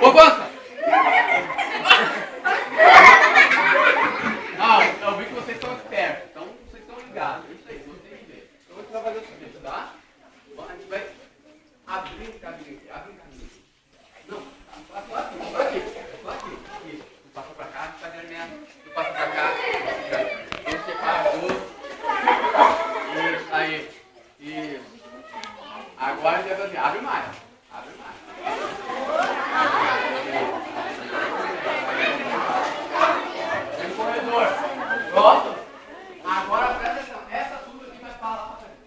Ô, Banca! Não, eu vi que vocês estão espertos, então vocês estão ligados. É isso aí, vocês me veem. Então você vai fazer o seguinte, tá? A gente vai abrir um caminho aqui, abre um caminho aqui. Não, aqui. Isso. Passa pra cá, tá vendo mesmo? Passa pra cá. Esse separador. Isso, aí. Isso. Agora a gente vai fazer, abre mais. Tem um corredor. Pronto. Agora presta atenção. Essa turma aqui vai falar pra frente.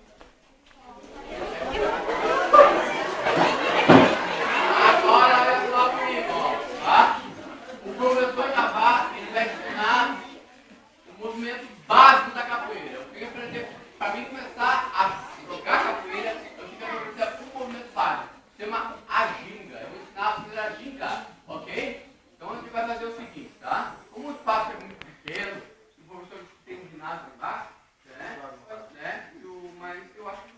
Agora olha só comigo, ó. Tá? O professor Jabá, ele vai ensinar o movimento básico da capoeira. Eu tenho que aprender, para mim começar a jogar capoeira, eu tenho que aprender um movimento básico. Chama a ginga. Eu vou ensinar a fazer a ginga, ok? Então a gente vai fazer o seguinte, tá? Como o espaço é muito pequeno, o professor tem um ginásio embaixo, né? Mas eu acho que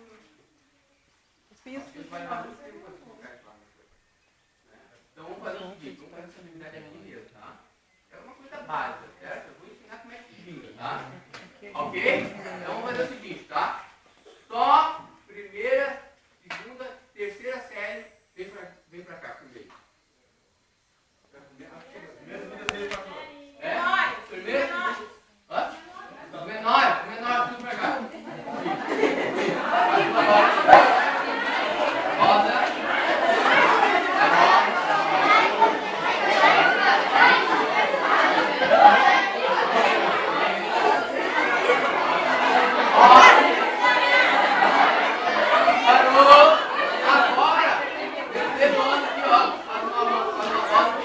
vai dar muito tempo para colocar isso lá. Então vamos fazer o seguinte, vamos fazer essa atividade aqui mesmo, tá? É uma coisa básica, certo? Eu vou ensinar como é que ginga, tá? Ok? Então vamos fazer o seguinte, tá? Só primeira, segunda, terceira série, vem pra cá comigo. Primeira, hã? Menor, tudo pra cá. Roda. Parou. Agora, levando aqui, ó. Faz uma roda.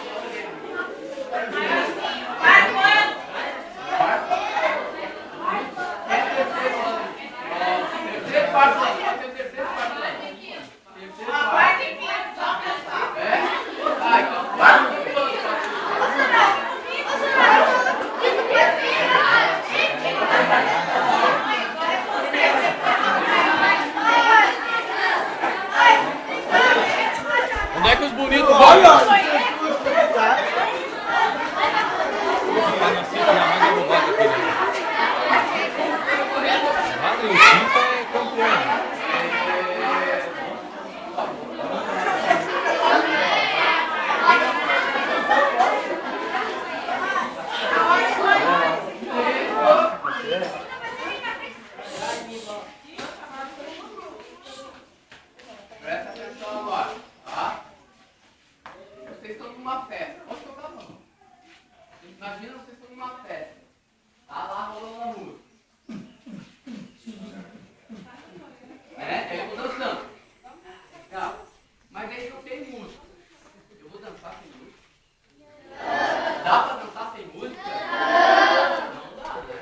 Onde é que os bonitos vão? Presta atenção agora, tá? Vocês estão numa festa. Pode tocar a mão. Imagina vocês estão numa festa. Tá lá rolando a música. Eu vou dançando. Tá. Mas aí não tem música. Eu vou dançar sem música. Dá pra dançar sem música? Não dá, né?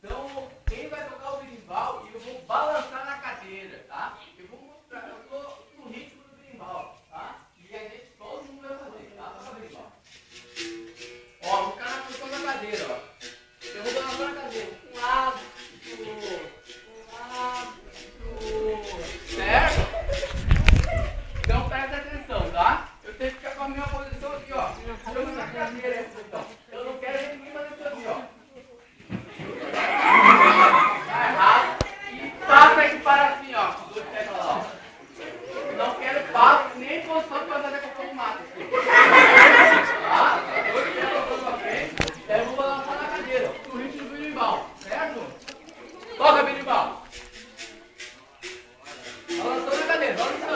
Então, quem vai tocar o berimbau e eu vou balançar na cadeira, tá? Eu vou mostrar, eu tô no ritmo do berimbau, tá? E a gente, todo mundo vai fazer, tá? Toca o berimbau. Ó, vou ficar na posição da cadeira, ó. Eu vou balançar na cadeira. Um lado, pro outro. Certo? Então presta atenção, tá? Eu tenho que ficar com a minha posição aqui, ó. Eu na cadeira, então. Eu não quero ninguém fazer isso aqui, ó. Tá errado. E passa aqui para assim, ó. Os dois pegam lá, ó. Não quero passo nem posição para fazer cocô no mato. Tá? Os dois pegam pra frente. Eu vou balançar na cadeira. No ritmo do berimbau, certo? Toca, berimbau. Balançando na cadeira, balançando.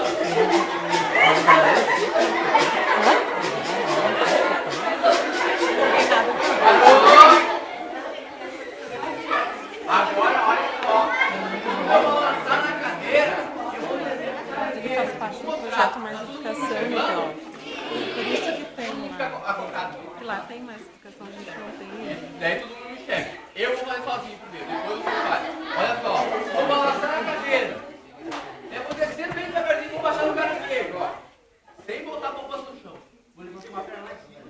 Agora, olha só. Eu vou balançar na cadeira. Eu vou descer na cadeira. Ele faz parte do projeto Mais Educação, então. Por isso que tem lá. Porque lá tem mais educação, a gente não tem. Daí todo mundo me enxerga. Eu vou fazer sozinho primeiro, depois você faz. Olha só. Vou balançar na cadeira. Eu vou descer bem devagarinho e vou baixar no caranguejo, ó. Sem botar a bomba no chão. Vou levantar uma perna lá em cima.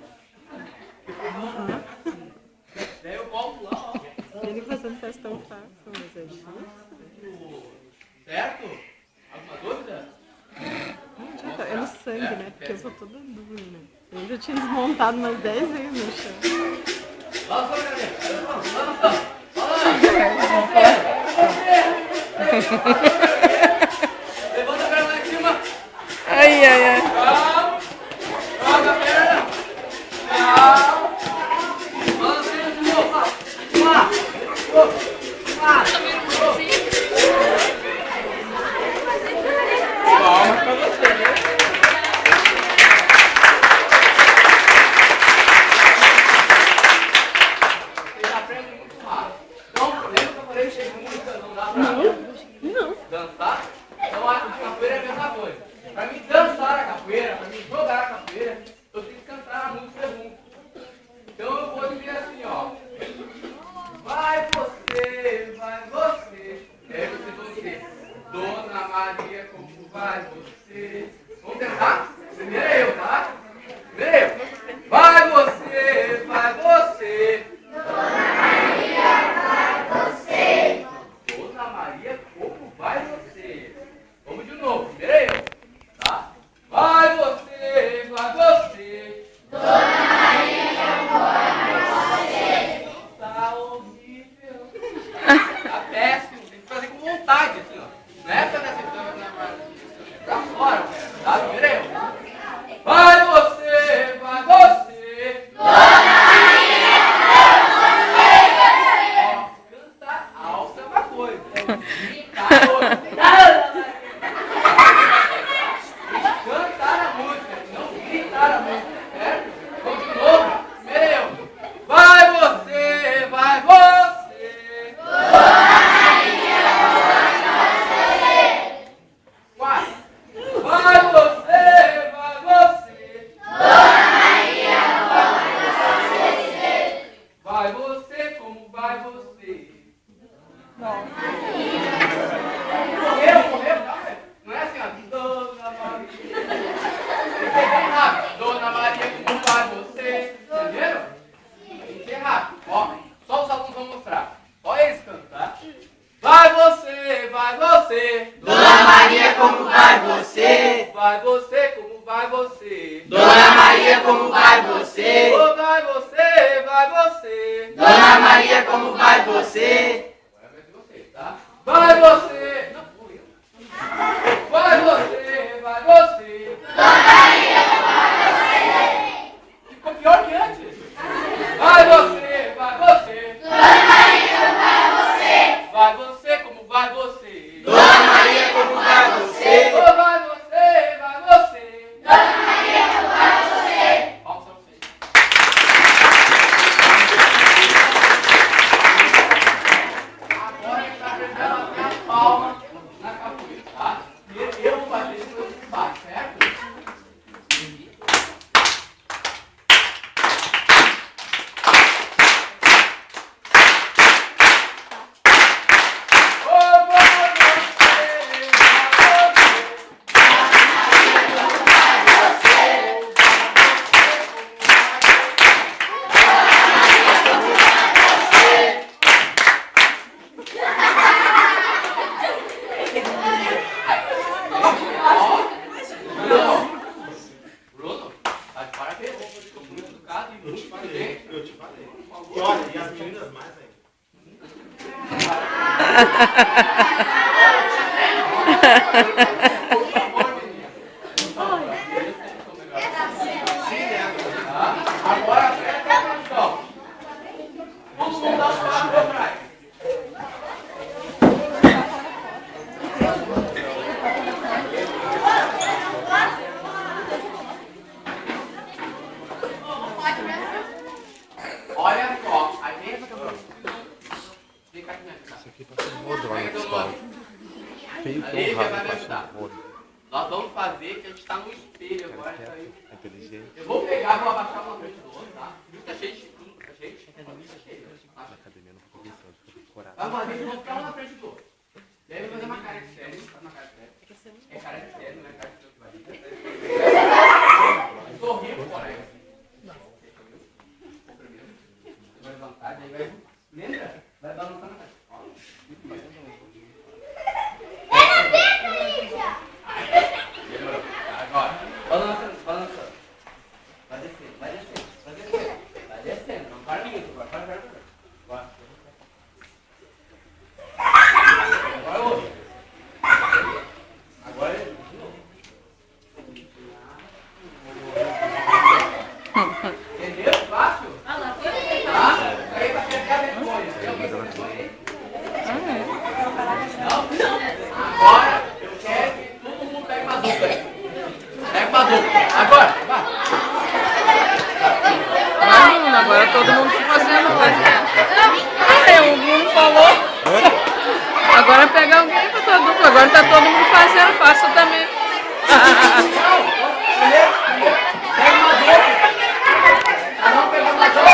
Daí eu volto lá, ó. Ele fazendo faz tão fácil, mas é difícil. Certo? Alguma dúvida? Eu não sangue, né? Porque eu sou toda dura, né? Eu já tinha desmontado umas 10 vezes no chão. Levanta a perna lá em cima. Ai, ai, ai. Calma. Joga a perna. Calma. Balança a perna de novo. Calma pra você, né? Vocês aprendem muito rápido. Então, lembra que eu falei que chega música, não dá pra dançar? Então, a capoeira é a mesma coisa. Pra mim dançar a capoeira, pra mim jogar a capoeira, eu tenho que cantar a música junto. Então, eu vou dizer assim, ó. Vai você, vai você. E aí vocês vão dizer, Dona Maria, como vai você? Vamos tentar? Primeiro é eu, tá? Primeiro é eu. Vai você, vai você. Dona Maria, como vai você? Vamos de novo, primeiro é eu, tá? Vai você, vai você. Tá horrível. Tá péssimo. Tem que fazer com vontade, assim, ó. Não é pra nessa pra fora, tá? Primeiro é eu. Vai você, vai você. Ó, cantar alto é uma coisa. Gritar é outra. Cantar a música, não gritar a música, certo? Vamos de novo. Primeiro eu. Vai você, vai você. Quatro. Vai você, vai você. Vai você, como vai você? Morreu, não é? Não é assim, ó. Dona Maria. Tem que ser bem rápido. Dona Maria, como vai você? Entenderam? Tem que ser rápido. Ó, só os alunos vão mostrar. Só eles cantam, tá? Vai você, vai você. Dona Maria, como vai você? Vai você, como vai você? Dona Maria, como vai você? Oh, vai você, vai você. Dona Maria, como vai você? Agora vai ser você, tá? Vai você. Não, vou eu. Vai você, vai você. Ficou pior que antes. Vai você, vai você. Vai você, como vai você? Dona Maria, como vai você? Oh, vai você, vai você. Palmas pra vocês. Agora a gente vai aprender a bater as palmas na capoeira, tá? Eu vou bater e depois você bate, certo? Oh, vai você, vai você. Bruno, tá de parabéns. Ficou muito educado e muito inteligente. Eu te falei. E olha, e as meninas mais ainda. Por favor, menina. Tá? Agora presta atenção. Todo mundo dá os passos pra trás. Olha só, a gente... Fica aqui, né? Isso aqui tá sendo rodona de escola. Feio A tão Lívia vai rápido me pra ajudar. ser rodo. Nós vamos fazer que a gente tá no espelho agora. Isso aí. É inteligente. Eu vou pegar, vou abaixar uma frente do outro, tá? Viu? Tá cheio de chiquinho, tá cheio de chiquinho. Tá cheio. Na academia não fica pensando, fica corado. Vai fazer que vão ficar um na frente do outro. E aí vai fazer uma cara de sério. Faz uma cara de sério. É cara de sério, não é cara de sério que vai vir. Sorriu, colega. Vai levantar, daí vai... Lembra? Vai balançar na cara. Agora. Balançando, balançando. Vai descendo, vai descendo, vai descendo. Vai descendo, não para muito, vai. Vai. Agora outro. Agora de novo. Entendeu? Fácil? Tá? Aí vai pegar a vergonha. Tem alguém com vergonha aí? Não? Agora eu quero que todo mundo pegue uma dupla aí. Pega uma dupla. Agora, vai. Vai, Bruno, agora todo mundo tá fazendo. O Bruno falou. Agora pega alguém pra tua dupla. Agora tá todo mundo fazendo. Faça também. Pega uma dupla. Vamos pegar uma dupla.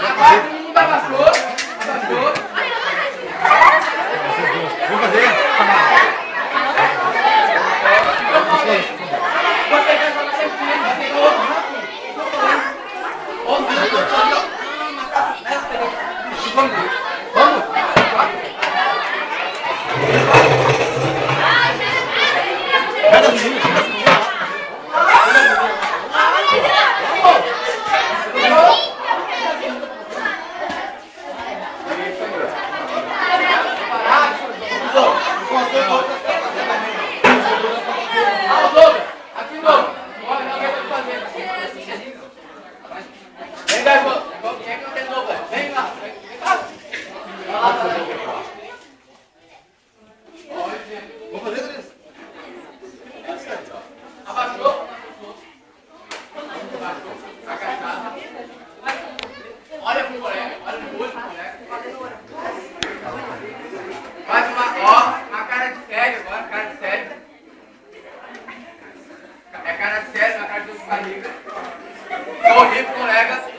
Agora todo mundo abaixou. Vamos fazer? Vou pegar essa nossa empinha, vai pegar outro. Vamos. Cada menino. Aqui novo. Olha, não quer fazer. Vem cá, irmão. Quem é que não tem novo? Vem lá. Vem cá. Vai lá, Vamos fazer, Cris? abaixou. Agachado. Olha pro colega. Olha no olho pro colega. Faz uma cara de sério agora. Cara de sério. É cara de sério, uma cara de barriga. Sorri pro colega.